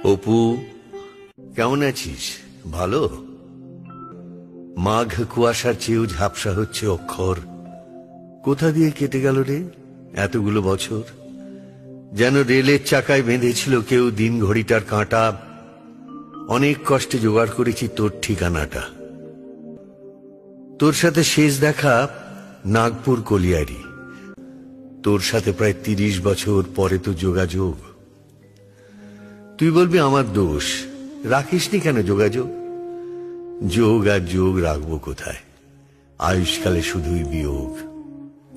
অপু, কেমন আছিস? ভালো? মাঘ কুয়াশার চেয়েও ঝাপসা হচ্ছে অক্ষর। কোথা দিয়ে কেটে গেল রে এতগুলো বছর? যেন রেলের চাকায় বেঁধেছিল কেউ দিন ঘড়িটার কাঁটা। অনেক কষ্টে জোগাড় করেছি তোর ঠিকানাটা। তোর সাথে শেষ দেখা নাগপুর কলিয়ারি। তোর সাথে প্রায় ৩০ বছর পরে তো যোগাযোগ। তুই বলবি আমার দোষ, রাখিসনি কেন যোগাযোগ? যোগ আর যোগ রাখবো কোথায়? আয়ুষ্কালে শুধুই বিয়োগ।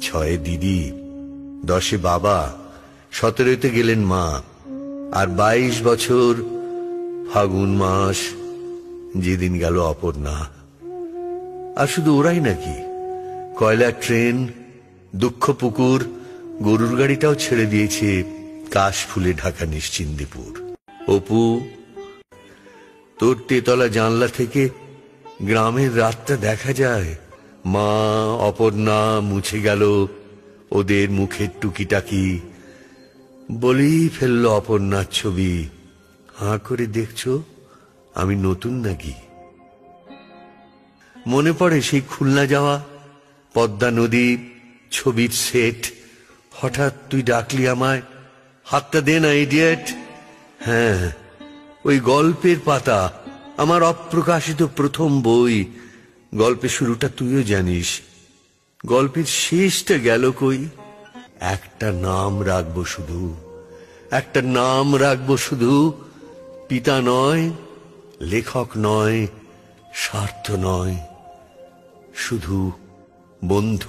৬ দিদি, ১০ বাবা, ১৭তে গেলেন মা, আর ২২ বছর ফাগুন মাস যেদিন গেল অপর্ণা। আর শুধু ওরাই নাকি, কয়লার ট্রেন, দুঃখ পুকুর, গরুর গাড়িটাও ছেড়ে দিয়েছে কাশ ফুলে ঢাকা নিশ্চিন্দিপুর। অপু, তোর তেতলা জানলা থেকে গ্রামের রাতটা দেখা যায়। মা, অপর্ণা মুছে গেল ওদের মুখের টুকিটাকি। বলেই ফেলল অপর্ণার ছবি। হাঁ করে দেখছো আমি নতুন নাকি? মনে পড়ে সেই খুলনা যাওয়া, পদ্মা নদী, ছবির সেট। হঠাৎ তুই ডাকলি আমায়, হাতটা দে না ইডিয়েট। হ্যাঁ, ওই গল্পের পাতা, আমার অপ্রকাশিত প্রথম বই। গল্পের শুরুটা তুইও জানিস, গল্পের শেষটা গেল কই? একটা নাম রাখবো শুধু, একটা নাম রাখবো শুধু। পিতা নয়, লেখক নয়, স্বার্থ নয়, শুধু বন্ধু।